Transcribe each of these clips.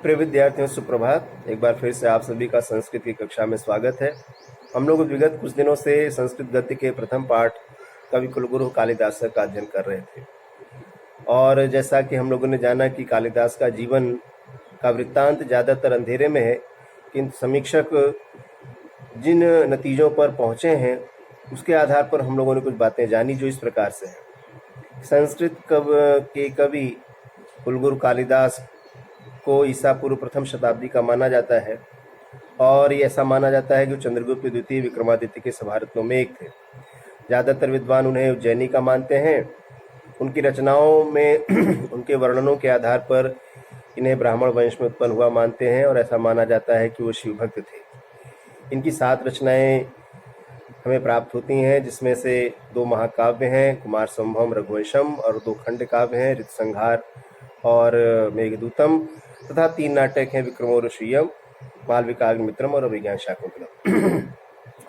प्रिय विद्यार्थियों, सुप्रभात। एक बार फिर से आप सभी का संस्कृत की कक्षा में स्वागत है। हम लोग विगत कुछ दिनों से संस्कृत गद्य के प्रथम पाठ कवि कुलगुरु कालिदास का अध्ययन कर रहे थे और जैसा कि हम लोगों ने जाना कि कालिदास का जीवन का वृत्तांत ज़्यादातर अंधेरे में है, किंतु समीक्षक जिन नतीजों पर पहुँचे हैं उसके आधार पर हम लोगों ने कुछ बातें जानी जो इस प्रकार से हैं। संस्कृत के कवि कुलगुरु कालिदास को ईसा पूर्व प्रथम शताब्दी का माना जाता है और ये ऐसा माना जाता है कि चंद्रगुप्त द्वितीय विक्रमादित्य के सभारत्नों में एक थे। ज़्यादातर विद्वान उन्हें उज्जैनी का मानते हैं। उनकी रचनाओं में उनके वर्णनों के आधार पर इन्हें ब्राह्मण वंश में उत्पन्न हुआ मानते हैं और ऐसा माना जाता है कि वो शिवभक्त थे। इनकी 7 रचनाएं हमें प्राप्त होती हैं, जिसमें से 2 महाकाव्य हैं, कुमार संभवम रघुवंशम, और 2 खंड काव्य हैं, ऋतुसंहार और मेघदूतम, तथा 3 नाटक हैं, विक्रमोर्वशीयम, मालविकाग्निमित्रम और अभिज्ञान शाकुंतलम।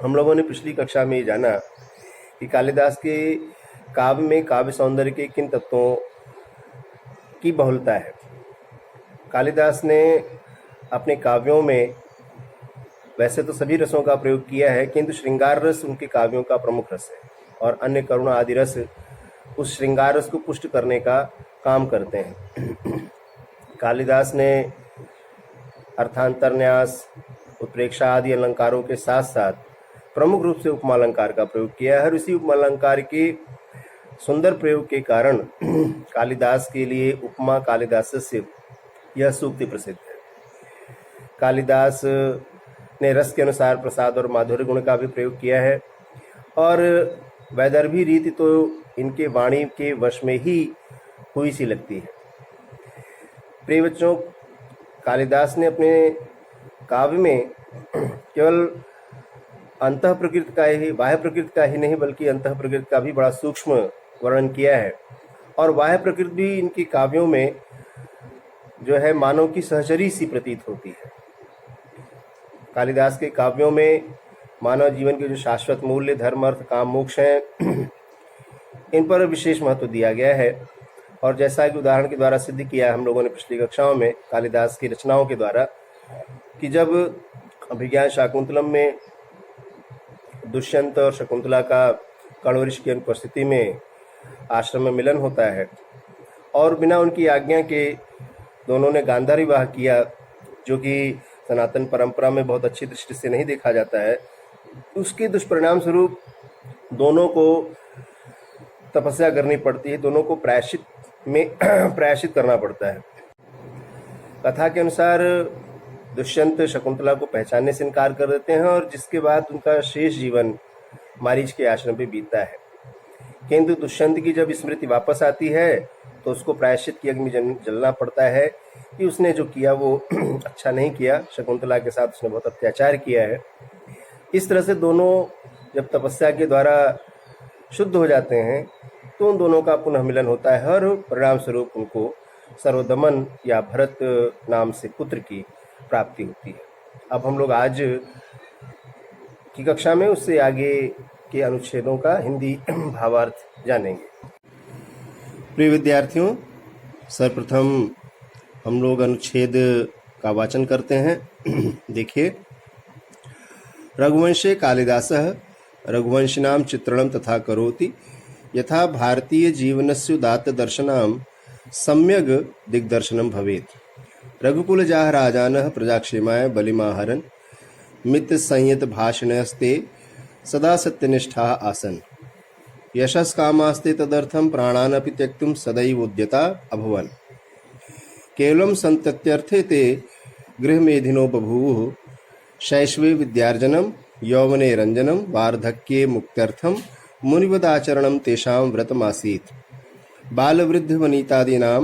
हम लोगों ने पिछली कक्षा में ये जाना कि कालिदास के काव्य में काव्य सौंदर्य के किन तत्वों की बहुलता है। कालिदास ने अपने काव्यों में वैसे तो सभी रसों का प्रयोग किया है, किंतु श्रृंगार रस उनके काव्यों का प्रमुख रस है और अन्य करुणा आदि रस उस श्रृंगार रस को पुष्ट करने का काम करते हैं। कालिदास ने अर्थांतरन्यास, उत्प्रेक्षा आदि अलंकारों के साथ साथ प्रमुख रूप से उपमालंकार का प्रयोग किया है और इसी उपमालंकार के सुंदर प्रयोग के कारण कालिदास के लिए उपमा कालिदासस्य यह सूक्ति प्रसिद्ध है। कालिदास ने रस के अनुसार प्रसाद और माधुर्य गुण का भी प्रयोग किया है और वैदर्भी रीति तो इनके वाणी के वश में ही हुई सी लगती है। प्रिय बच्चों, कालिदास ने अपने काव्य में केवल अंतः प्रकृति का ही, बाह्य प्रकृति का ही नहीं बल्कि अंतः प्रकृति का भी बड़ा सूक्ष्म वर्णन किया है और बाह्य प्रकृति भी इनके काव्यों में जो है मानव की सहचरी सी प्रतीत होती है। कालिदास के काव्यों में मानव जीवन के जो शाश्वत मूल्य धर्म अर्थ काम मोक्ष हैं इन पर विशेष महत्व दिया गया है और जैसा कि उदाहरण के द्वारा सिद्ध किया हम लोगों ने पिछली कक्षाओं में कालिदास की रचनाओं के द्वारा कि जब अभिज्ञान शाकुंतलम में दुष्यंत और शकुंतला का कण्व की अनुपस्थिति में आश्रम में मिलन होता है और बिना उनकी आज्ञा के दोनों ने गांधार विवाह किया, जो कि सनातन परंपरा में बहुत अच्छी दृष्टि से नहीं देखा जाता है। उसके दुष्परिणाम स्वरूप दोनों को तपस्या करनी पड़ती है, दोनों को प्रायश्चित करना पड़ता है। कथा के अनुसार दुष्यंत शकुंतला को पहचानने से इनकार कर देते हैं और जिसके बाद उनका शेष जीवन मारीच के आश्रम पे बीतता है। किंतु दुष्यंत की जब स्मृति वापस आती है तो उसको प्रायश्चित की अग्नि जलना पड़ता है कि उसने जो किया वो अच्छा नहीं किया, शकुंतला के साथ उसने बहुत अत्याचार किया है। इस तरह से दोनों जब तपस्या के द्वारा शुद्ध हो जाते हैं तो उन दोनों का पुनः मिलन होता है और परिणाम स्वरूप उनको सर्वदमन या भरत नाम से पुत्र की प्राप्ति होती है। अब हम लोग आज की कक्षा में उससे आगे के अनुच्छेदों का हिंदी भावार्थ जानेंगे। प्रिय विद्यार्थियों, सर्वप्रथम हम लोग अनुच्छेद का वाचन करते हैं। देखिए, रघुवंशे कालिदासः रघुवंशिनां चित्रणं तथा करोति यथा भारतीय जीवनस्य उदात्त दर्शनां सम्यग् दिग्दर्शनं भवेत्। रघुकुलजाः राजानः प्रजाक्षेमाय बलिमाहरन् मित्र संयत भाषणस्ते सदा सत्यनिष्ठाः आसन्। यशस्कामास्ते तदर्थं प्राणानपि त्यक्तुं सदैव उद्यता अभवन्। केवलं सन्तत्यर्थे ते गृहमेधिनो बभूवुः। शैशवे विद्यार्जनं यौवने रंजनं वार्धक्ये मुक्त्यर्थं मुनिवदाचरणं तेषां व्रतमासीत्। बालवृद्धवनितादीनां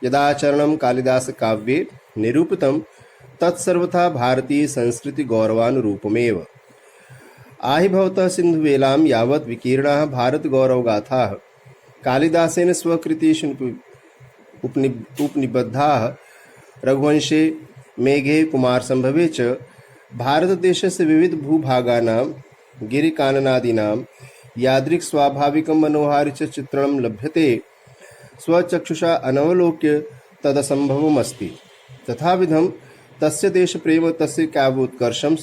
यदाचरणं कालिदास काव्ये निरूपितं तत्सर्वथा भारतीय संस्कृति गौरवानुरूपमेव। आहि भवतः सिन्धुवेलां यावत् विकीर्णाः भारत गौरवगाथाः कालिदासेन स्वकृतिषु उपनिबद्धाः। रघुवंशे मेघे कुमार संभवे च भारतदेशस्य विविध भूभागानां गिरिकाननादीनां यादृक् स्वाभाविकं मनोहारि च चित्रणं लभ्यते। स्वचक्षुषा अनवलोक्य तदसंभवमस्ति। तथाविधं तस्य देश प्रेम तस्य काव्योत्कर्षं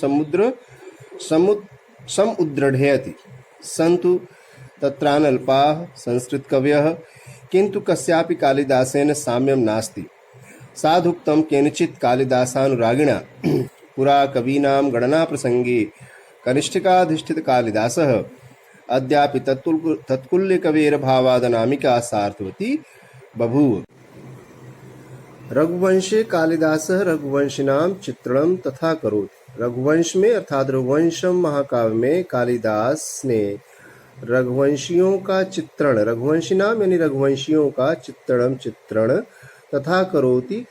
समुद्रढयति। सन्तु तत्रानल्पाः संस्कृतकवयः, किन्तु कस्यापि कालिदासेन साम्यं नास्ति। साधुक्तं केनचित् कालिदासानुरागिणा पुरा कवीनां गणनाप्रसङ्गे कनिष्ठिकाधिष्ठितकालिदासः अद्यापि तत्कुल्यकवेर्भावादनामिका सार्थवती बभूव। रघुवंशे कालिदासः रघुवंशिनां चित्रणं तथा करोति। रघुवंश में अर्थात रघुवंशम महाकाव्य में कालिदास ने रघुवंशियों का चित्रण, रघुवंशी नाम यानी रघुवंशियों का चित्रण तथा करोति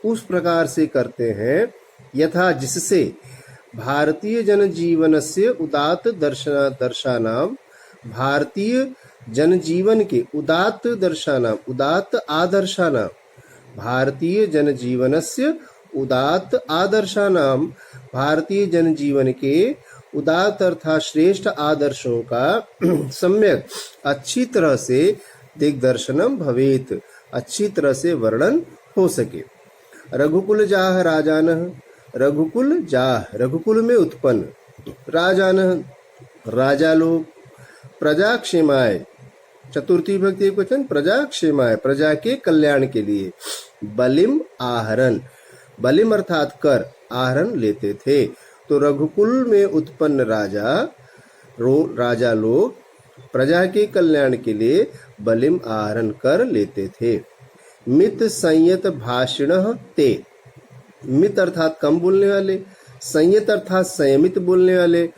उस प्रकार से करते हैं यथा जिससे भारतीय जनजीवनस्य उदात्त दर्शनानाम, भारतीय जनजीवन के उदात्त दर्शनानाम, उदात्त आदर्शानाम, भारतीय जनजीवनस्य उदात्त आदर्शानाम, भारतीय जनजीवन के उदात्त अर्थात श्रेष्ठ आदर्शों का सम्यक अच्छी तरह से दिग्दर्शनम भवेत, अच्छी तरह से वर्णन हो सके। रघुकुल जाह राजानः, रघुकुल जाह रघुकुल में उत्पन्न, राजानः राजा लोग, प्रजाक्षेमाय चतुर्थी विभक्ति एकवचन, प्रजाक्षेमाय प्रजा के कल्याण के लिए, बलिम आहरण, बलिम अर्थात कर, आहरण लेते थे। तो रघुकुल में उत्पन्न राजा लोग प्रजा के कल्याण के लिए बलिम आहरण कर लेते थे। मित संयत भाषिणः ते, मित अर्थात कम बोलने वाले, संयत अर्थात संयमित बोलने वाले,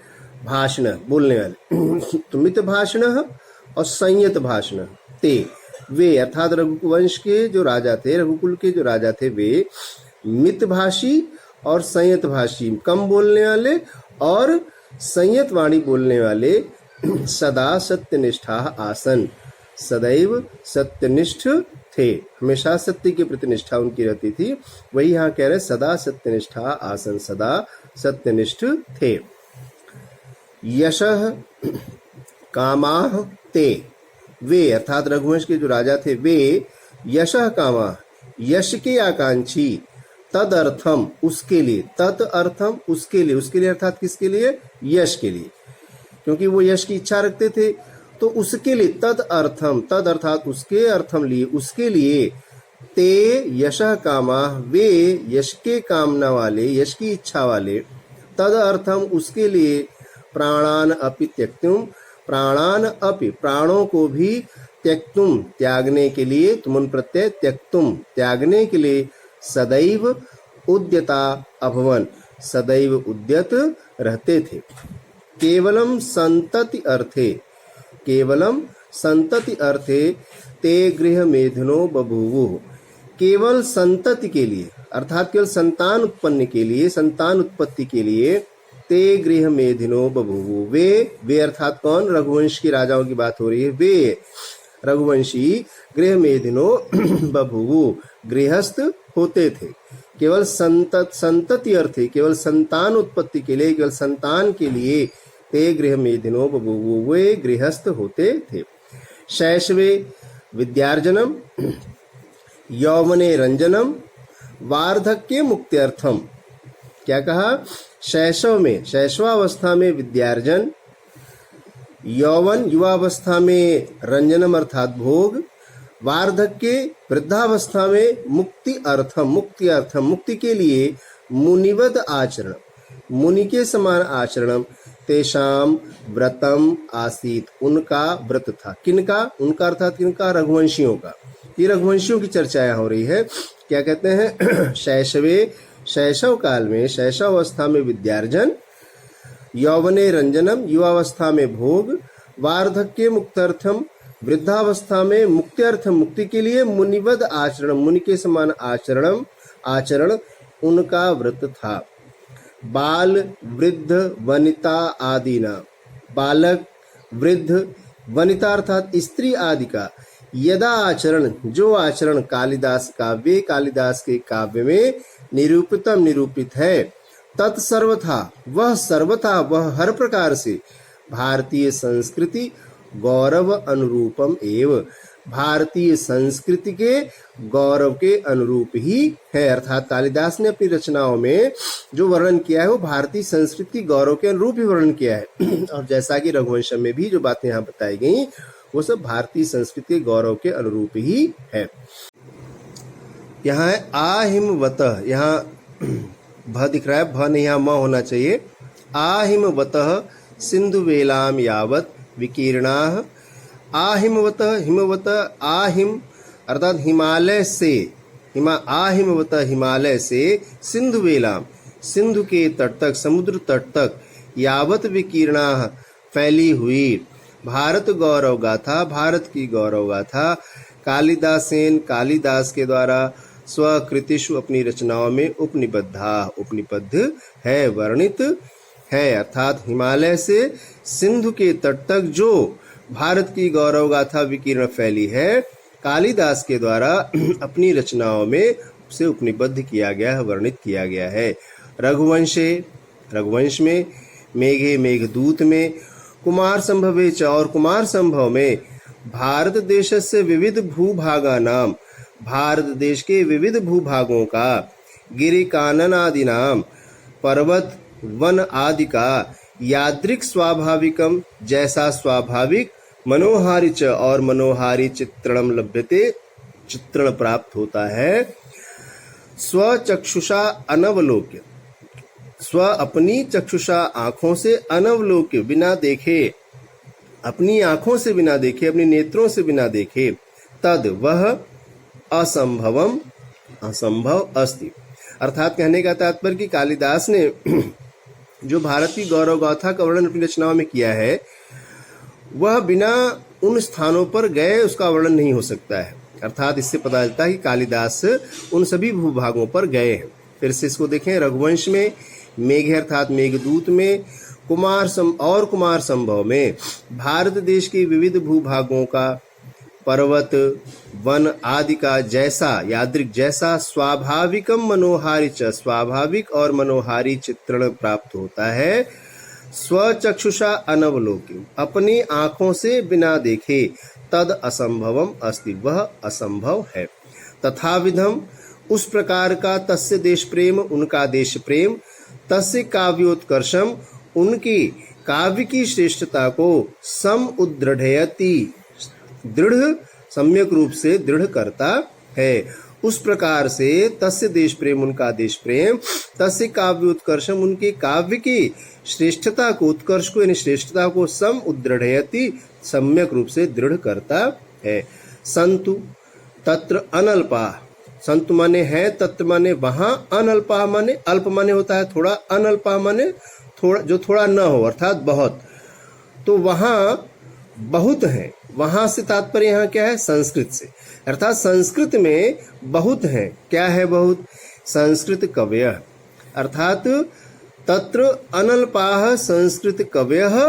भाषण बोलने वाले। तो मित भाषण और संयत भाषण ते, वे अर्थात रघुवंश के जो राजा थे, रघुकुल के जो राजा थे, वे मितभाषी और संयत भाषी, कम बोलने वाले और संयत वाणी बोलने वाले, सदा सत्यनिष्ठा आसन, सदैव सत्यनिष्ठ थे, हमेशा सत्य के प्रति निष्ठा उनकी रहती थी। वही यहाँ कह रहे सदा सत्यनिष्ठा आसन, सदा सत्यनिष्ठ थे। यशः कामाः ते, वे अर्थात रघुवंश के जो राजा थे वे यशः कामाः, यश के आकांक्षी, तद अर्थम उसके लिए, तद अर्थम उसके लिए अर्थात किसके लिए, यश के लिए, क्योंकि वो यश की इच्छा रखते थे तो उसके लिए, तद अर्थम, तद अर्थात उसके अर्थम लिए, उसके लिए, ते यशः कामाः वे यश के कामना वाले, यश की इच्छा वाले, तद अर्थम उसके लिए, प्राणान अपि त्यक्तुम, प्राणान अपि प्राणों को भी, त्यक्तुम त्यागने के लिए, तुमन प्रत्यय त्यक्तुम त्यागने के लिए, सदैव उद्यता अभवन सदैव उद्यत रहते थे। केवलम संतति अर्थे, केवलम संतति अर्थे ते गृह मेधनो बभूवुः, केवल संतति के लिए अर्थात केवल संतान उत्पन्न के लिए, संतान उत्पत्ति के लिए, ते गृह मेधिनो बभूवुः, वे अर्थात कौन, रघुवंश के राजाओं की बात हो रही है, वे रघुवंशी गृह मेधिनो बभूवुः गृहस्थ होते थे। केवल संतति अर्थे, केवल संतान उत्पत्ति के लिए, केवल संतान के लिए, ते गृह मेधिनो बभूवुः वे गृहस्थ होते थे। शैशवे विद्यार्जनम, यौवने रंजनम, वार्धक्ये मुक्त्यर्थम, क्या कहा, शैशव में, शैशवावस्था में विद्यार्जन, यौवन युवावस्था में रंजनम अर्थात भोग, वार्धक्य वृद्धावस्था में मुक्ति अर्थम, मुक्ति अर्थम मुक्ति के लिए, मुनिवद आचरण, मुनि के समान आचरण, तेषाम व्रतम आसीत उनका व्रत था, किनका, उनका अर्थात किनका, रघुवंशियों का। ये रघुवंशियों की चर्चा हो रही है। क्या कहते हैं, शैशवे शैशव काल में, शैशव अवस्था में विद्यार्जन, यौवने रंजनम युवावस्था में भोग, वार्धक्य मुक्त्यर्थम वृद्धावस्था में मुक्त्यर्थम मुक्ति के लिए, मुनिवद आचरण मुनि के समान आचरण उनका व्रत था। बाल वृद्ध वनिता आदि ना, बालक वृद्ध वनिता अर्थात स्त्री आदि का, यदा आचरण जो आचरण, कालिदास काव्य, कालिदास के काव्य में निरूपितम निरूपित है, तत्सर्वथा वह सर्वथा वह हर प्रकार से भारतीय संस्कृति गौरव अनुरूपम एव, भारतीय संस्कृति के गौरव के अनुरूप ही है। अर्थात कालिदास ने अपनी रचनाओं में जो वर्णन किया है वो भारतीय संस्कृति की गौरव के अनुरूप ही वर्णन किया है। और जैसा कि रघुवंशम में भी जो बातें यहाँ बताई गई वो सब भारतीय संस्कृति के गौरव के अनुरूप ही है। यहाँ है आहिमवतः, यहाँ भ दिख रहा है, भ नहीं यहाँ म होना चाहिए। आहिमवतः सिंधुवेलाम यावत विकीर्णाः। आहिमवतः, हिमवतः, आहिम अर्थात हिमालय से, आहिमवतः हिमालय से, सिंधुवेलाम सिंधु के तट तक, समुद्र तट तक, यावत विकीर्णाः फैली हुई, भारत गौरव गाथा, भारत की गौरव गाथा, कालिदासेन कालिदास के द्वारा स्वकृतिषु अपनी रचनाओं में उपनिबद्धा, उपनिबद्ध है, वर्णित है। अर्थात हिमालय से सिंधु के तट तक जो भारत की गौरव गाथा विकीर्ण फैली है, कालिदास के द्वारा अपनी रचनाओं में उसे उपनिबद्ध किया गया है, वर्णित किया गया है। रघुवंश में, मेघे मेघदूत में, कुमार संभवे च और कुमार संभव में, भारत देशस्य विविध भूभागा नाम, भारत देश के विविध भूभागों का, गिरि कानन आदि नाम, पर्वत वन आदि का, यादृक् स्वाभाविकम जैसा स्वाभाविक, मनोहारी च और मनोहारी चित्रणम लभ्यते चित्रण प्राप्त होता है, स्वचक्षुषा अनवलोक्य, स्व अपनी चक्षुषा आंखों से, अनवलोक्य बिना देखे, अपनी आंखों से बिना देखे, अपने नेत्रों से बिना देखे, तद वह असंभवम असंभव अस्ति। अर्थात कहने का तात्पर्य कि कालिदास ने जो भारत की गौरव गाथा का वर्णन अपनी रचनाओं में किया है वह बिना उन स्थानों पर गए उसका वर्णन नहीं हो सकता है। अर्थात इससे पता चलता है कि कालिदास उन सभी भूभागों पर गए हैं। फिर से इसको देखें, रघुवंश में, मेघ अर्थात मेघदूत में, कुमार संभव में, भारत देश के विविध भूभागों का, पर्वत वन आदि का जैसा, यादृक जैसा, स्वाभाविकम मनोहारी च स्वाभाविक और मनोहारी चित्रण प्राप्त होता है, स्वचक्षुषा अनवलोकि अपनी आंखों से बिना देखे, तद असंभवम अस्ति वह असंभव है। तथाविधम उस प्रकार का, तस्य देश प्रेम उनका देश प्रेम, तस्य काव्योत्कर्षम उनकी काव्य की श्रेष्ठता को, सम उद्दृढ़यति दृढ़ सम्यक रूप से दृढ़ करता है। उस प्रकार से तस्य देश प्रेम उनका देश प्रेम, तस्य काव्य उत्कर्षम उनके काव्य की श्रेष्ठता को, उत्कर्ष को यानी श्रेष्ठता को, सम उद्दृढ़यति सम्यक रूप से दृढ़ करता है। संतु तत्र अनल्पा, संतु माने है, तत्र माने वहां, अनल्पा माने अल्प माने होता है थोड़ा, अनल्पा माने थोड़ा जो थोड़ा न हो अर्थात बहुत। तो वहां बहुत है, वहां से तात्पर्य यहाँ क्या है, संस्कृत से, अर्थात संस्कृत में बहुत है। क्या है बहुत, संस्कृत कवयः, अर्थात तत्र अनल्पाः संस्कृत कवयः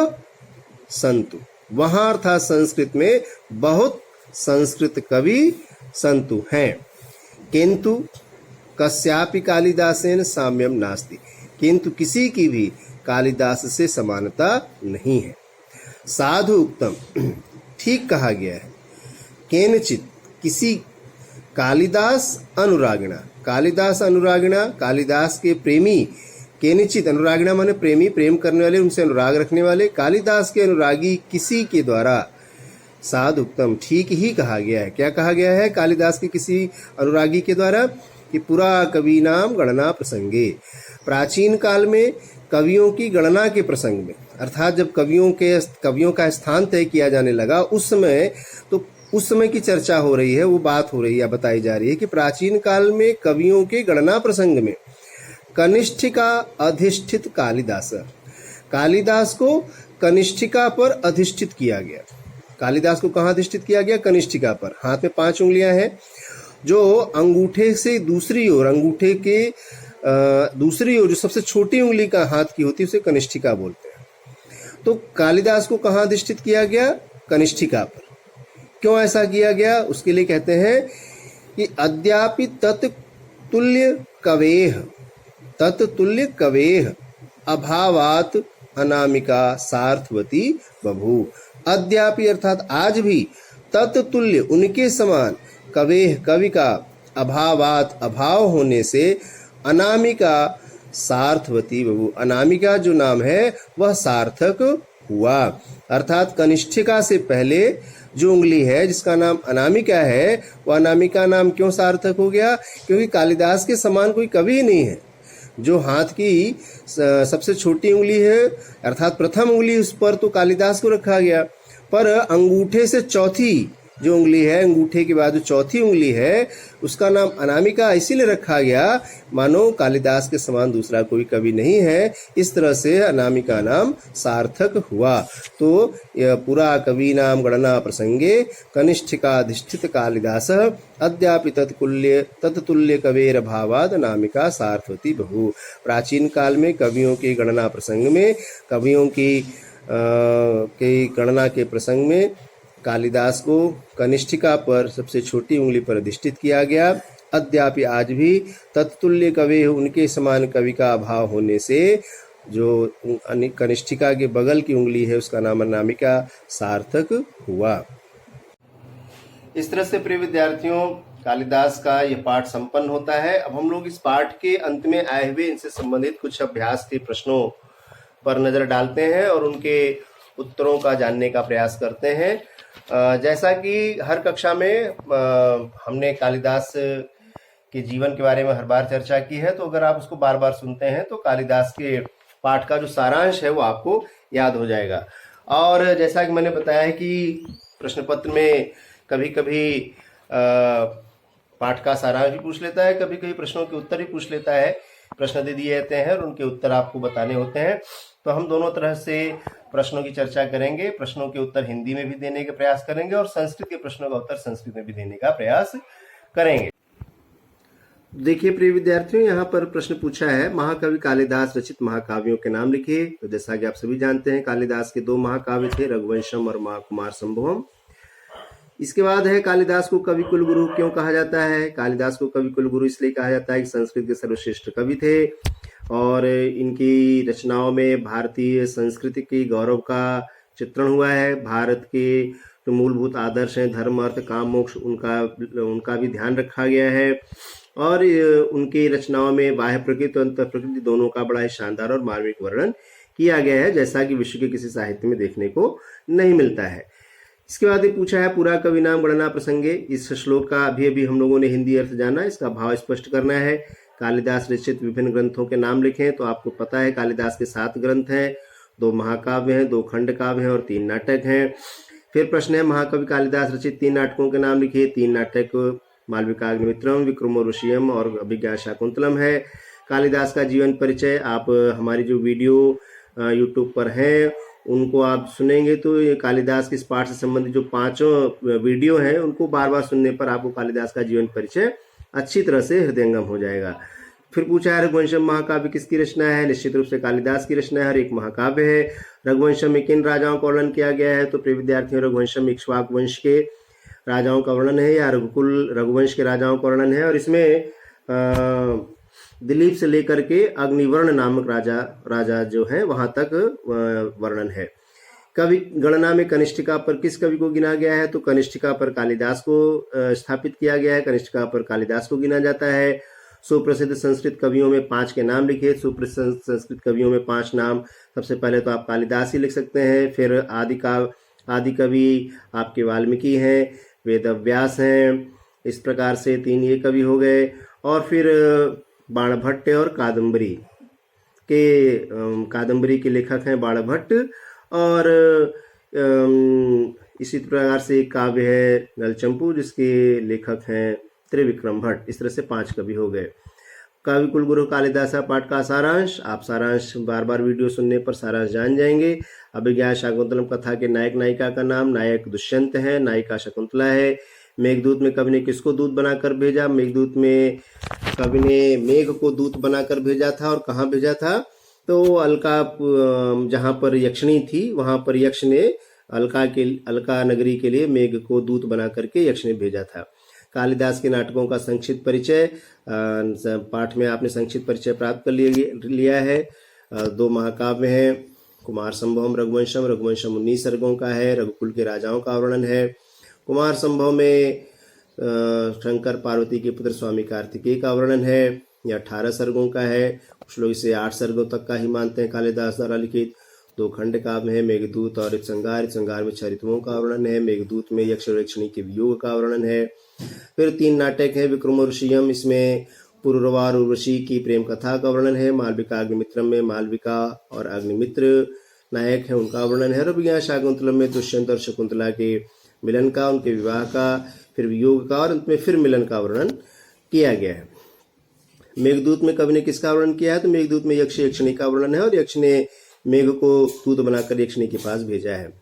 सन्तु, वहां अर्थात संस्कृत में बहुत संस्कृत कवि सन्तु हैं। किंतु कस्यापि कालिदासेन साम्यम नास्ति, किंतु किसी की भी कालिदास से समानता नहीं है। साधु उक्तम ठीक कहा गया है, केनचित किसी, कालिदास अनुरागिणा, कालिदास अनुरागिणा कालिदास के प्रेमी, केनचित अनुरागिणा माने प्रेमी, प्रेम करने वाले, उनसे अनुराग रखने वाले, कालिदास के अनुरागी किसी के द्वारा, साधु उक्तम ठीक ही कहा गया है। क्या कहा गया है कालिदास के किसी अनुरागी के द्वारा, कि पुरा कवि नाम गणना प्रसंगे, प्राचीन काल में कवियों की गणना के प्रसंग में, अर्थात जब कवियों का स्थान तय किया जाने लगा उस समय, तो उस समय की चर्चा हो रही है, वो बात हो रही है, बताई जा रही है कि प्राचीन काल में कवियों के गणना प्रसंग में कनिष्ठिका अधिष्ठित कालिदास, कालिदास को कनिष्ठिका पर अधिष्ठित किया गया। कालिदास को कहाँ अधिष्ठित किया गया, कनिष्ठिका पर। हाथ में 5 उंगलियां हैं, जो अंगूठे से दूसरी ओर, अंगूठे के दूसरी ओर जो सबसे छोटी उंगली का हाथ की होती है उसे कनिष्ठिका बोलते हैं। तो कालिदास को कहाँ अधिष्ठित किया गया, कनिष्ठिका पर। क्यों ऐसा किया गया, उसके लिए कहते हैं कि अद्यापि तत्तुल्य कवेह अभावात अनामिका सार्थवती बभू। अद्यापि अर्थात आज भी तत्तुल्य उनके समान, कवेह कवि का, अभावात अभाव होने से, अनामिका सार्थवती बहु, अनामिका जो नाम है वह सार्थक हुआ। अर्थात कनिष्ठिका से पहले जो उंगली है जिसका नाम अनामिका है, वह अनामिका नाम क्यों सार्थक हो गया? क्योंकि कालिदास के समान कोई कवि ही नहीं है। जो हाथ की सबसे छोटी उंगली है अर्थात प्रथम उंगली, उस पर तो कालिदास को रखा गया, पर अंगूठे से चौथी जो उंगली है, अंगूठे के बाद जो चौथी उंगली है, उसका नाम अनामिका इसीलिए रखा गया मानो कालिदास के समान दूसरा कोई कवि नहीं है। इस तरह से अनामिका नाम सार्थक हुआ। तो यह पूरा कवि नाम गणना प्रसंगे कनिष्ठिकाधिष्ठित कालिदास अद्यापि तत्तुल्य कवेर भावाद अनामिका सार्थवती बहु। प्राचीन काल में कवियों की गणना प्रसंग में, कवियों की गणना के प्रसंग में कालिदास को कनिष्ठिका पर सबसे छोटी उंगली पर अधिष्ठित किया गया। अद्यापि आज भी तत्तुल्य कवि, उनके समान कवि का अभाव होने से जो कनिष्ठिका के बगल की उंगली है उसका नाम अनामिका सार्थक हुआ। इस तरह से प्रिय विद्यार्थियों, कालिदास का यह पाठ संपन्न होता है। अब हम लोग इस पाठ के अंत में आए हुए इनसे संबंधित कुछ अभ्यास के प्रश्नों पर नजर डालते हैं और उनके उत्तरों का जानने का प्रयास करते हैं। जैसा कि हर कक्षा में हमने कालिदास के जीवन के बारे में हर बार चर्चा की है, तो अगर आप उसको बार बार सुनते हैं तो कालिदास के पाठ का जो सारांश है वो आपको याद हो जाएगा। और जैसा कि मैंने बताया है कि प्रश्न पत्र में कभी कभी पाठ का सारांश भी पूछ लेता है, कभी कभी प्रश्नों के उत्तर भी पूछ लेता है। प्रश्न दे दिए जाते हैं और उनके उत्तर आपको बताने होते हैं। तो हम दोनों तरह से प्रश्नों की चर्चा करेंगे। प्रश्नों के उत्तर हिंदी में भी देने का प्रयास करेंगे और संस्कृत के प्रश्नों का उत्तर संस्कृत में भी देने का प्रयास करेंगे। देखिए प्रिय विद्यार्थियों, यहाँ पर प्रश्न पूछा है, महाकवि कालिदास रचित महाकाव्यों के नाम लिखिए। तो जैसा कि आप सभी जानते हैं, कालिदास के 2 महाकाव्य थे, रघुवंशम और कुमार संभवम। इसके बाद है, कालिदास को कवि कुलगुरु क्यों कहा जाता है? कालिदास को कवि कुलगुरु इसलिए कहा जाता है कि संस्कृत के सर्वश्रेष्ठ कवि थे और इनकी रचनाओं में भारतीय संस्कृति की गौरव का चित्रण हुआ है। भारत के जो मूलभूत आदर्श हैं, धर्म अर्थ काम मोक्ष, उनका भी ध्यान रखा गया है और उनकी रचनाओं में बाह्य प्रकृति और अंतर प्रकृति दोनों का बड़ा ही शानदार और मार्मिक वर्णन किया गया है, जैसा कि विश्व के किसी साहित्य में देखने को नहीं मिलता है। इसके बाद ये पूछा है, पूरा कवि नाम गणना प्रसंगे। इस श्लोक का अभी हम लोगों ने हिंदी अर्थ जाना, इसका भाव स्पष्ट करना है। कालिदास रचित विभिन्न ग्रंथों के नाम लिखें। तो आपको पता है कालिदास के 7 ग्रंथ हैं, 2 महाकाव्य हैं, 2 खंड काव्य हैं और 3 नाटक हैं। फिर प्रश्न है, महाकवि कालिदास रचित 3 नाटकों के नाम लिखिए। 3 नाटक मालविकाग्निमित्रम, विक्रमो ऋषियम और अभिज्ञान शाकुंतलम है। कालिदास का जीवन परिचय आप हमारी जो वीडियो यूट्यूब पर है उनको आप सुनेंगे तो ये कालिदास के इस पाठ से संबंधित जो 5 वीडियो हैं उनको बार बार सुनने पर आपको कालिदास का जीवन परिचय अच्छी तरह से हृदयंगम हो जाएगा। फिर पूछा है, रघुवंशम महाकाव्य किसकी रचना है? निश्चित रूप से कालिदास की रचना है और एक महाकाव्य है। रघुवंशम में किन राजाओं का वर्णन किया गया है? तो प्रिय विद्यार्थियों, रघुवंशम इक्ष्वाकु वंश के राजाओं का वर्णन है या रघुवंश के राजाओं का वर्णन है और इसमें दिलीप से लेकर के अग्निवर्ण नामक राजा जो है वहां तक वर्णन है। कवि गणना में कनिष्ठिका पर किस कवि को गिना गया है? तो कनिष्ठिका पर कालिदास को स्थापित किया गया है, कनिष्ठिका पर कालिदास को गिना जाता है। सुप्रसिद्ध संस्कृत कवियों में 5 के नाम लिखे। सुप्रसिद्ध संस्कृत कवियों में 5 नाम, सबसे पहले तो आप कालिदास ही लिख सकते हैं, फिर आदि कवि आपके वाल्मीकि हैं, वेदव्यास हैं, इस प्रकार से 3 ये कवि हो गए। और फिर बाणभट्ट और कादम्बरी के लेखक हैं बाणभट्ट और इसी प्रकार से एक काव्य है नलचंपू जिसके लेखक हैं त्रिविक्रम भट्ट। इस तरह से 5 कवि हो गए। कवि कुलगुरु कालिदास पाठ का सारांश, आप सारांश बार बार वीडियो सुनने पर सारांश जान जाएंगे। अभिज्ञान शाकुंतलम कथा के नायक नायिका का नाम, नायक दुष्यंत है, नायिका शकुंतला है। मेघदूत में कवि ने किसको दूत बनाकर भेजा? मेघदूत में कवि ने मेघ को दूत बनाकर भेजा था और कहाँ भेजा था? तो अलका, जहाँ पर यक्षिणी थी वहां पर यक्ष ने अलका नगरी के लिए मेघ को दूत बना करके यक्ष ने भेजा था। कालिदास के नाटकों का संक्षिप्त परिचय, पाठ में आपने संक्षिप्त परिचय प्राप्त कर लिया है। 2 महाकाव्य हैं, कुमार संभवम रघुवंशम। रघुवंशम 19 सर्गों का है, रघुकुल के राजाओं का वर्णन है। कुमार संभव में शंकर पार्वती के पुत्र स्वामी कार्तिकेय का वर्णन है। यह 18 सर्गों का है। कुछ लोग इसे 8 सर्गों तक का ही मानते हैं। कालिदास द्वारा लिखित 2 खंड काव्य है, मेघदूत और ऋतसंहार में 6 ऋतुओं का वर्णन है। मेघदूत में यक्ष और यक्षिणी के वियोग का वर्णन है। फिर 3 नाटक है। विक्रम ऋषियम, इसमें पुरुरवा और उर्वशी की प्रेम कथा का वर्णन है। मालविका अग्निमित्रम में मालविका और अग्निमित्र नायक है, उनका वर्णन है। और अभिज्ञान शाकुंतलम में दुष्यंत और शकुंतला के मिलन का, उनके विवाह का, फिर वियोग का और अंत में फिर मिलन का वर्णन किया गया है। मेघदूत में कवि ने किसका वर्णन किया है? तो मेघदूत में यक्ष यक्षिणी का वर्णन है और यक्ष ने मेघ को दूत बनाकर यक्षिणी के पास भेजा है।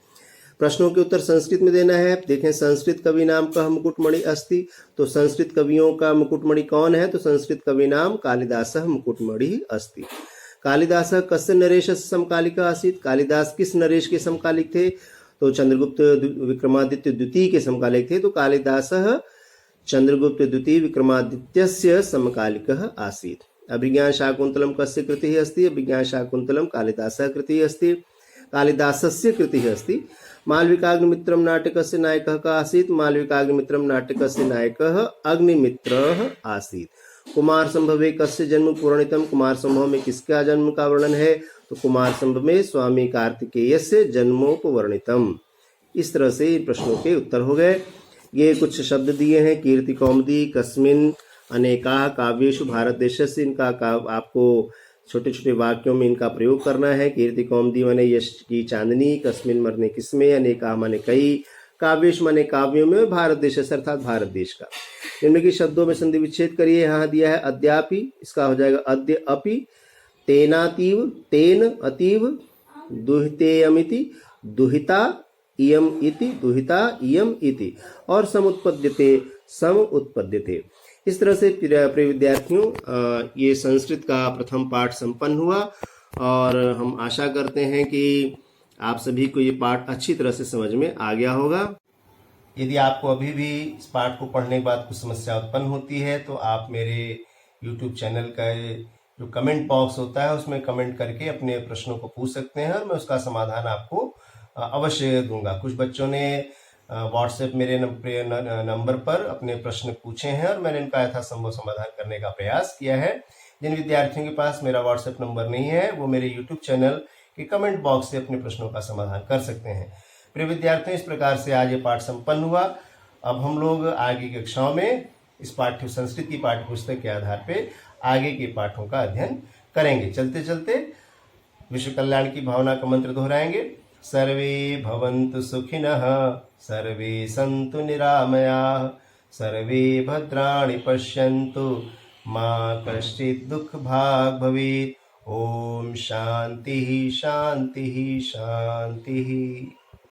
प्रश्नों के उत्तर संस्कृत में देना है। देखें, संस्कृत कवि नाम कह मुकुटमणि अस्ति, तो संस्कृत कवियों का मुकुटमणि कौन है? तो संस्कृत कवि नाम कालिदासः मुकुटमणि अस्ति। कालिदासः कस्य नरेश समकालिका आसीत्, कालिदास किस नरेश के समकालिक थे? तो चंद्रगुप्त विक्रमादित्य द्वितीय के समकालिक थे। तो कालिदासः चंद्रगुप्त द्वितीय विक्रमादित्यस्य समकालिकः आसीत्। अभिज्ञान शाकुंतलम कस्य कृतिः अस्ति? अभिज्ञान शाकुंतलम कालिदासः कृतिः अस्ति, कालिदासस्य कृतिः अस्ति। मालविकाग्निमित्रम नाटकस्य नायकः का आसीत्, मालविकाग्निमित्रम नाटकस्य नायकः अग्निमित्रः आसीत्। कुमार संभवे कस्य जन्म पूर्णितम, कुमार संभव में किसका जन्म का वर्णन है? तो कुमार संभव में स्वामी कार्तिकेयस्य जन्मोपवर्णितम। इस तरह से इन प्रश्नों के उत्तर हो गए। ये कुछ शब्द दिए हैं। कीर्ति कौमुदी, कस्मिन अनेकाः काव्येषु भारत देशस्य, इनका आपको छोटे छोटे वाक्यों में इनका प्रयोग करना है। कीर्ति कौमुदी माने यश की चांदनी, कस्मिन मरने किसमें, अनेकाः माने कई, काव्येषु माने काव्यों में, भारत देश अर्थात भारत देश का। इनमें की शब्दों में संधि विच्छेद करिए। यहाँ दिया है अद्यापि, इसका हो जाएगा अद्य अपि, तेनातीव, तेन अतीव, दुहितेयमिति, दुहिता इयम इति, दुहिता इयम इति, और समुत्पद्यते, सम उत्पद्यते। इस तरह से प्रिय विद्यार्थियों, ये संस्कृत का प्रथम पाठ संपन्न हुआ और हम आशा करते हैं कि आप सभी को ये पाठ अच्छी तरह से समझ में आ गया होगा। यदि आपको अभी भी इस पाठ को पढ़ने के बाद कुछ समस्या उत्पन्न होती है तो आप मेरे YouTube चैनल का जो कमेंट बॉक्स होता है उसमें कमेंट करके अपने प्रश्नों को पूछ सकते हैं और मैं उसका समाधान आपको अवश्य दूंगा। कुछ बच्चों ने व्हाट्सएप मेरे नंबर पर अपने प्रश्न पूछे हैं और मैंने इनका यथासंभव समाधान करने का प्रयास किया है। जिन विद्यार्थियों के पास मेरा व्हाट्सएप नंबर नहीं है वो मेरे YouTube चैनल के कमेंट बॉक्स से अपने प्रश्नों का समाधान कर सकते हैं। प्रिय विद्यार्थियों, इस प्रकार से आज ये पाठ संपन्न हुआ। अब हम लोग आगे की कक्षाओं में इस संस्कृत की पाठ्य पुस्तक के आधार पे आगे के पाठों का अध्ययन करेंगे। चलते चलते विश्व कल्याण की भावना का मंत्र दोहराएंगे। सर्वे भवन्तु सुखिनः, सर्वे सन्तु निरामयाः, सर्वे भद्राणि पश्यन्तु, मा कश्चित् दुःखभाग् भवेत्। ओम शांति शांति शांति।